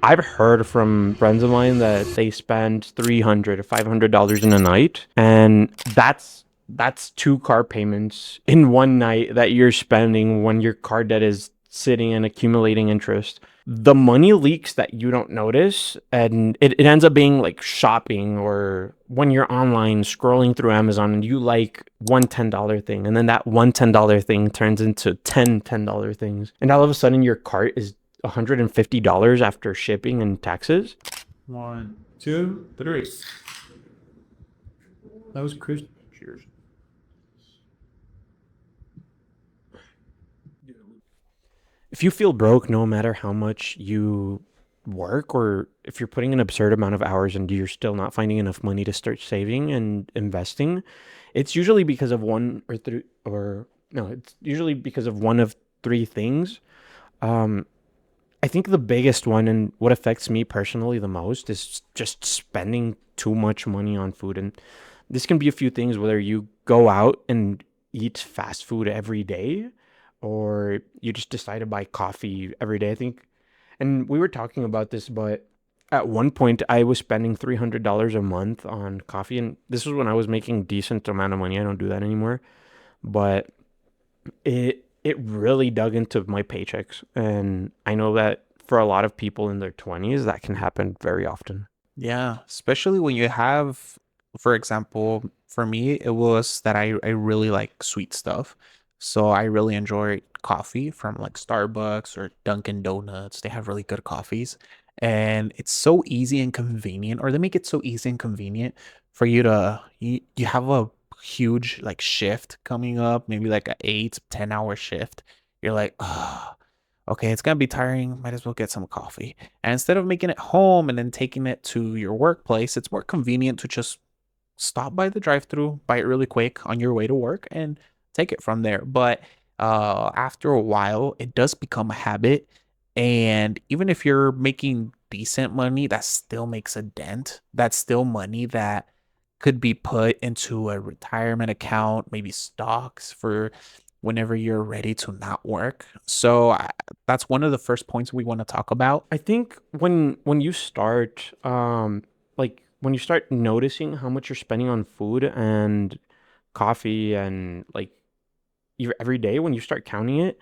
I've heard from friends of mine that they spend $300 to $500 in a night, and that's two car payments in one night that you're spending when your car debt is sitting and accumulating interest. The money leaks that you don't notice, and it ends up being like shopping or when you're online scrolling through Amazon and you like one $10 thing, and then that one $10 thing turns into 10 $10 things, and all of a sudden your cart is $150 after shipping and taxes. One, two, three. That was Chris. Cheers. If you feel broke, no matter how much you work, or if you're putting an absurd amount of hours and you're still not finding enough money to start saving and investing, it's usually because of one or three, or no, it's usually because of one of three things. Um, I think the biggest one and what affects me personally the most is just spending too much money on food. And this can be a few things, whether you go out and eat fast food every day or you just decide to buy coffee every day. I think, and we were talking about this, but at one point I was spending $300 a month on coffee. And this was when I was making decent amount of money. I don't do that anymore, but it really dug into my paychecks, and I know that for a lot of people in their 20s that can happen very often. Yeah, especially when you have, for example, for me, it was that I really like sweet stuff. So I really enjoy coffee from like Starbucks or Dunkin' Donuts. They have really good coffees. And it's so easy and convenient, or they make it so easy and convenient for you have a huge like shift coming up, maybe like a 8, 10 hour shift. You're like, oh, okay, it's gonna be tiring. Might as well get some coffee. And instead of making it home and then taking it to your workplace, it's more convenient to just stop by the drive-through, buy it really quick on your way to work, and take it from there. But after a while, it does become a habit. And even if you're making decent money, that still makes a dent. That's still money that could be put into a retirement account, maybe stocks for whenever you're ready to not work. So that's one of the first points we want to talk about. I think when you start like when you start noticing how much you're spending on food and coffee and like your every day, when you start counting it,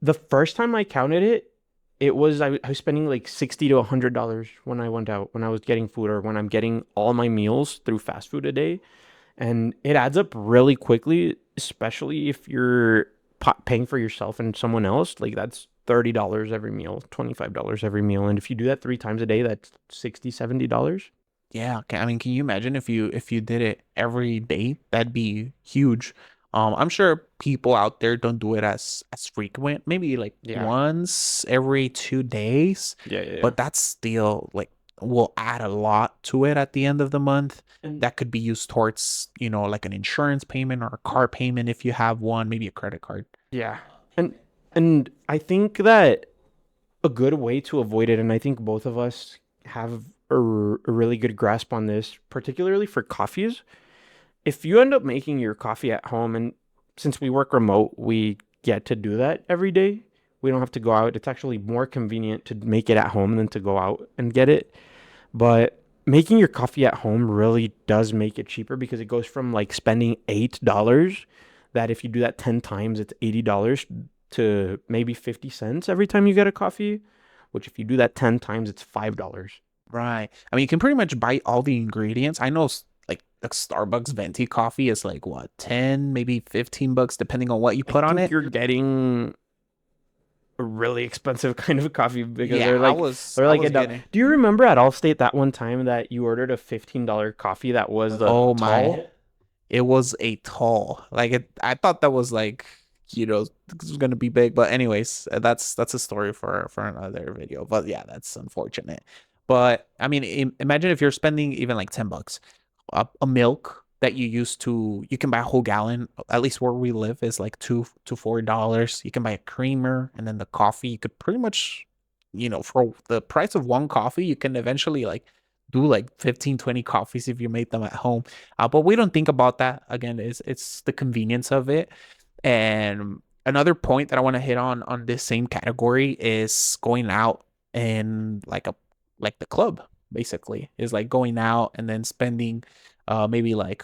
the first time I counted it, it was I was spending like $60 to $100 when I went out, when I was getting food or when I'm getting all my meals through fast food a day. And it adds up really quickly, especially if you're paying for yourself and someone else. Like that's $30 every meal, $25 every meal, and if you do that three times a day, that's $60, $70. Yeah, I mean, can you imagine if you did it every day? That'd be huge. I'm sure people out there don't do it as frequent, maybe like Yeah, once every 2 days, yeah, yeah, yeah. but that's still like will add a lot to it at the end of the month. And That could be used towards, like an insurance payment or a car payment if you have one, maybe a credit card. yeah, and and I think that a good way to avoid it, and I think both of us have a really good grasp on this, particularly for coffees. If you end up making your coffee at home, and since we work remote, we get to do that every day. We don't have to go out. It's actually more convenient to make it at home than to go out and get it. But making your coffee at home really does make it cheaper because it goes from like spending $8, that if you do that 10 times, it's $80, to maybe 50 cents every time you get a coffee, which if you do that 10 times, it's $5. Right. I mean, you can pretty much buy all the ingredients. I know like the Starbucks venti coffee is like what, 10, maybe $15 depending on what you I put on think it. you're getting a really expensive kind of coffee because Yeah, they're I like was they're I like was a dollar. getting. Do you remember at Allstate that one time that you ordered a $15 coffee that was the Oh my. tall? It was a tall. Like I thought that was like, this was gonna be big, but anyways, that's a story for another video. But yeah, that's unfortunate. But I mean, imagine if you're spending even like $10, a milk that you can buy a whole gallon. At least where we live is like $2 to $4. You can buy a creamer, and then the coffee. You could pretty much, for the price of one coffee, you can eventually like do like 15, 20 coffees if you make them at home. But we don't think about that. Again, it's the convenience of it. And another point that I want to hit on this same category is going out. in like the club basically is like going out and then spending maybe like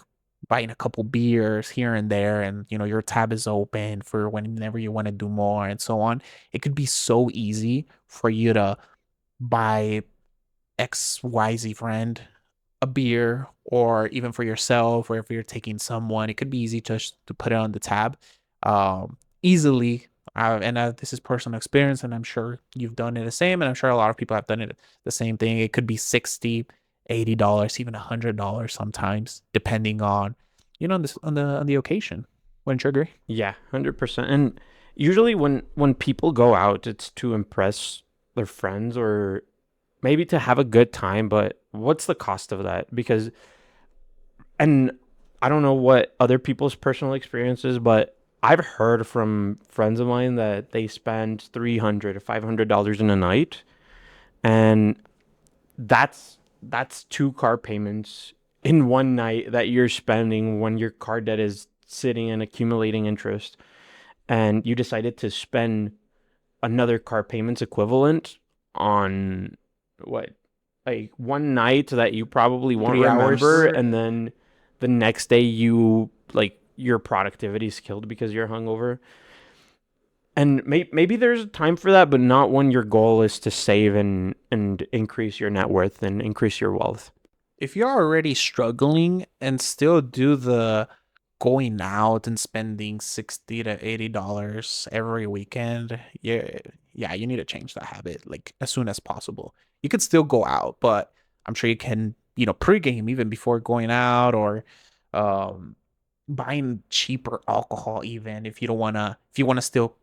buying a couple beers here and there, and your tab is open for whenever you want to do more and so on. It could be so easy for you to buy XYZ friend a beer, or even for yourself, or if you're taking someone, it could be easy to put it on the tab easily. And this is personal experience, and I'm sure you've done it the same, and I'm sure a lot of people have done it the same thing. It could be 60, $80, even $100 sometimes, depending on, on the occasion. Wouldn't you agree? Yeah, 100%. And usually when people go out, it's to impress their friends or maybe to have a good time, but what's the cost of that? Because and I don't know what other people's personal experiences, but I've heard from friends of mine that they spend 300 or $500 in a night, and that's two car payments in one night that you're spending when your car debt is sitting and accumulating interest, and you decided to spend another car payments equivalent on what, like one night that you probably won't 3 hours. remember, and then the next day you like your productivity is killed because you're hungover. And maybe there's a time for that, but not when your goal is to save and increase your net worth and increase your wealth. If you're already struggling and still do the going out and spending $60 to $80 every weekend, yeah, you need to change that habit like as soon as possible. You could still go out, but I'm sure you can, pregame even before going out, or um buying cheaper alcohol even if you wanna still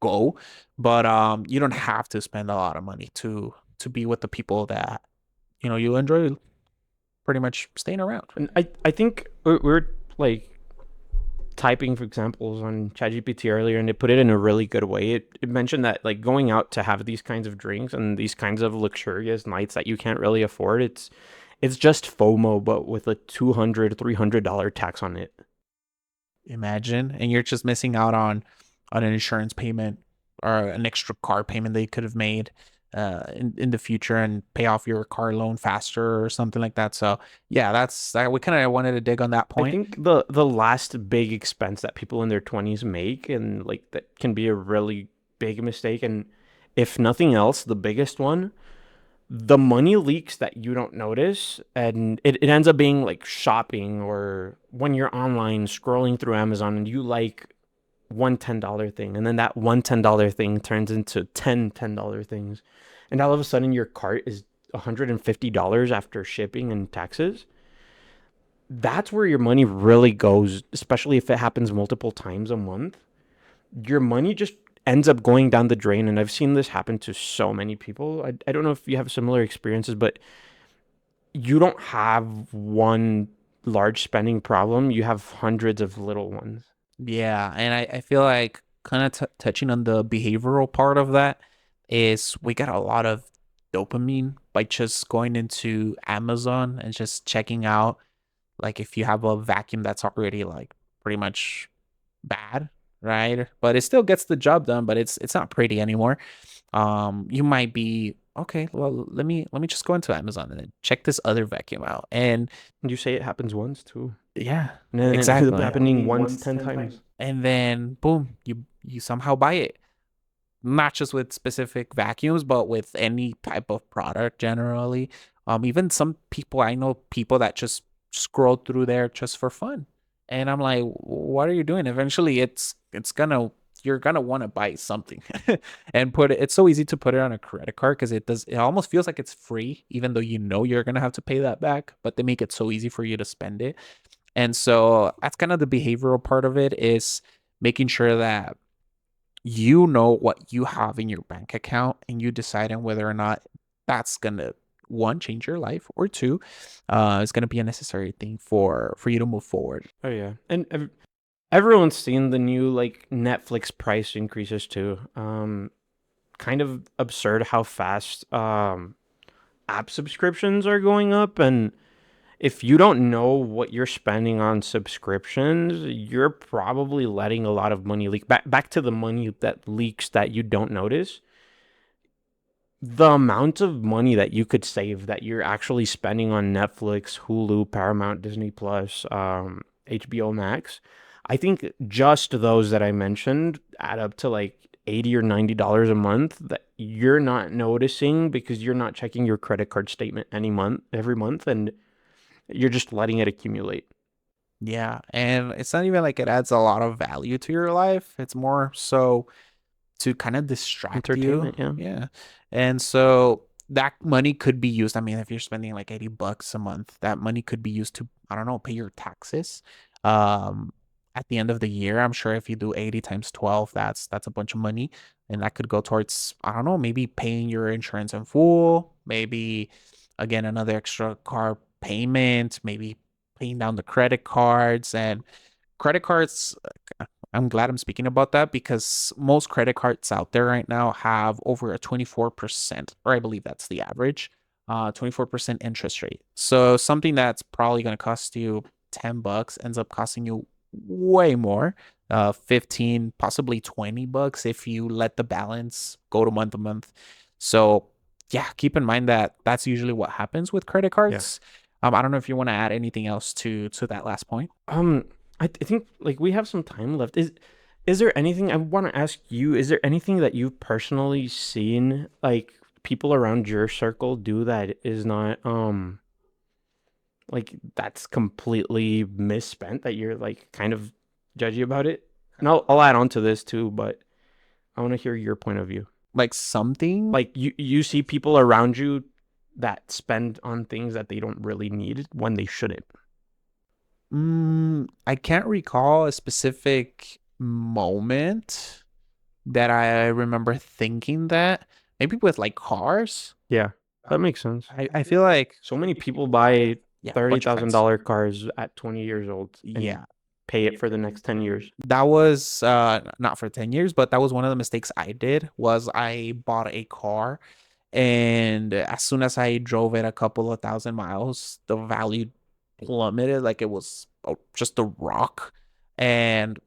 go, but you don't have to spend a lot of money to be with the people that you enjoy pretty much staying around. And I think we're like typing for examples on ChatGPT earlier, and it put it in a really good way. It mentioned that like going out to have these kinds of drinks and these kinds of luxurious nights that you can't really afford, it's just FOMO, but with a $200 $300 tax on it. Imagine, and you're just missing out on an insurance payment or an extra car payment that you could have made in the future and pay off your car loan faster or something like that. So yeah, that's that. We kind of wanted to dig on that I point. think the last big expense that people in their 20s make, and like that can be a really big mistake, and if nothing else, the biggest one, the money leaks that you don't notice, and it ends up being like shopping, or when you're online scrolling through Amazon and you like one $10 thing, and then that one $10 thing turns into 10 $10 things, and all of a sudden your cart is $150 after shipping and taxes. That's where your money really goes, especially if it happens multiple times a month. Your money just ends up going down the drain. And I've seen this happen to so many people. I don't know if you have similar experiences, but you don't have one large spending problem, you have hundreds of little ones. Yeah, and I feel like kind of touching on the behavioral part of that is we get a lot of dopamine by just going into Amazon and just checking out, like if you have a vacuum that's already like pretty much bad, right? But it still gets the job done, but it's not pretty anymore. You might be okay, well, let me just go into Amazon and then check this other vacuum out. And And you say it happens once too. yeah, And then it ends up exactly. happening once 10 times. And then boom, you somehow buy it. Not just with specific vacuums, but with any type of product generally. Even some people, I know people that just scroll through there just for fun. And I'm like, what are you doing? Eventually it's gonna you're gonna want to buy something and put it. It's so easy to put it on a credit card because it almost feels like it's free, even though you're gonna have to pay that back, but they make it so easy for you to spend it. And so that's kind of the behavioral part of it, is making sure that you know what you have in your bank account, and you deciding whether or not that's gonna, one, change your life, or two, it's gonna be a necessary thing for you to move forward. Oh yeah. And everyone's seen the new like Netflix price increases too. Kind of absurd how fast app subscriptions are going up, and if you don't know what you're spending on subscriptions, you're probably letting a lot of money leak. Back to the money that leaks that you don't notice. the amount of money that you could save that you're actually spending on Netflix, Hulu, Paramount, Disney Plus, HBO Max, I think just those that I mentioned add up to like $80 or $90 a month that you're not noticing because you're not checking your credit card statement every month, and you're just letting it accumulate. Yeah, and it's not even like it adds a lot of value to your life. It's more so to kind of distract you. Entertainment, yeah. Yeah. And so that money could be used. I mean, if you're spending like $80 a month, that money could be used to, I don't know, pay your taxes. Um, at the end of the year, I'm sure if you do 80 times 12, that's a bunch of money. And that could go towards, I don't know, maybe paying your insurance in full, maybe again another extra car payment, maybe paying down the credit cards and credit cards. I'm glad I'm speaking about that because most credit cards out there right now have over a 24%, or I believe that's the average, 24% interest rate. So something that's probably going to cost you $10 ends up costing you way more, 15, possibly $20 if you let the balance go to month to month. So yeah, keep in mind that that's usually what happens with credit Yeah. cards. I don't know if you want to add anything else to that last point. Um, I think like we have some time left. Is there anything I want to ask you? Is there anything that you've personally seen like people around your circle do that is not like that's completely misspent that you're like kind of judgy about it? And I'll add on to this too, but I want to hear your point of view. Like something. Like you see people around you that spend on things that they don't really need when they shouldn't. I can't recall a specific moment that I remember thinking that. Maybe with like cars. Yeah, that makes sense. I feel like So many people buy yeah, a thirty bunch of thousand friends. dollar cars at 20 years old and Yeah. pay it for the next 10 years. That was not for 10 years, but that was one of the mistakes I did was I bought a car and as soon as I drove it a couple of thousand miles, the value plummeted like it was just a rock. And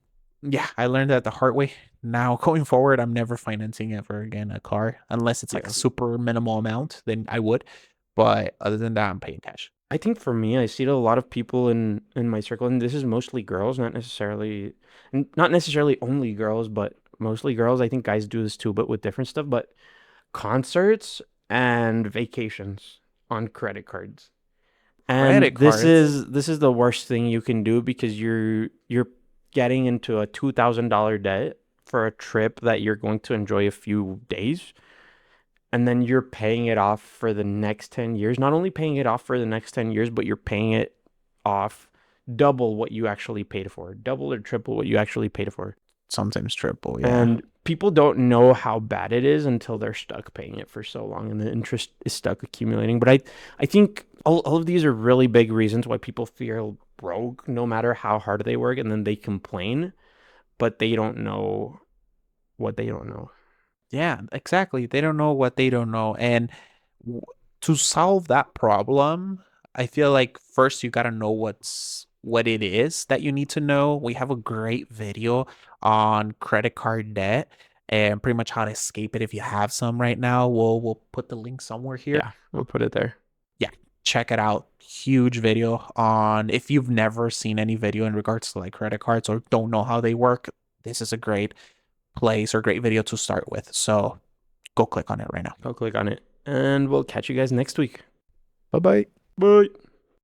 yeah, I learned that the hard way. Now going forward, I'm never financing ever again a car unless it's like Yeah. a super minimal amount, then I would. But other than that, I'm paying cash. I think for me, I see a lot of people in my circle, and this is mostly girls, not necessarily only girls, but mostly girls. I think guys do this too, but with different stuff. But concerts and vacations on credit cards. And Credit cards. this is the worst thing you can do because you're getting into a $2,000 debt for a trip that you're going to enjoy a few days, and then you're paying it off for the next 10 years. Not only paying it off for the next 10 years, but you're paying it off double what you actually paid for, double or triple what you actually paid for. Sometimes triple, yeah. And people don't know how bad it is until they're stuck paying it for so long and the interest is stuck accumulating. But I think all of these are really big reasons why people feel broke no matter how hard they work, and then they complain, but they don't know what they don't know. Yeah, exactly. They don't know what they don't know. And w- to solve that problem, I feel like first you got to know what it is that you need to know. We have a great video on credit card debt and pretty much how to escape it if you have some right now. We'll put the link somewhere here. Yeah, we'll put it there. Yeah, check it out. Huge video on if you've never seen any video in regards to like credit cards or don't know how they work, this is a great place or great video to start with. So go click on it right now. Go click on it, and we'll catch you guys next week. Bye bye. Bye.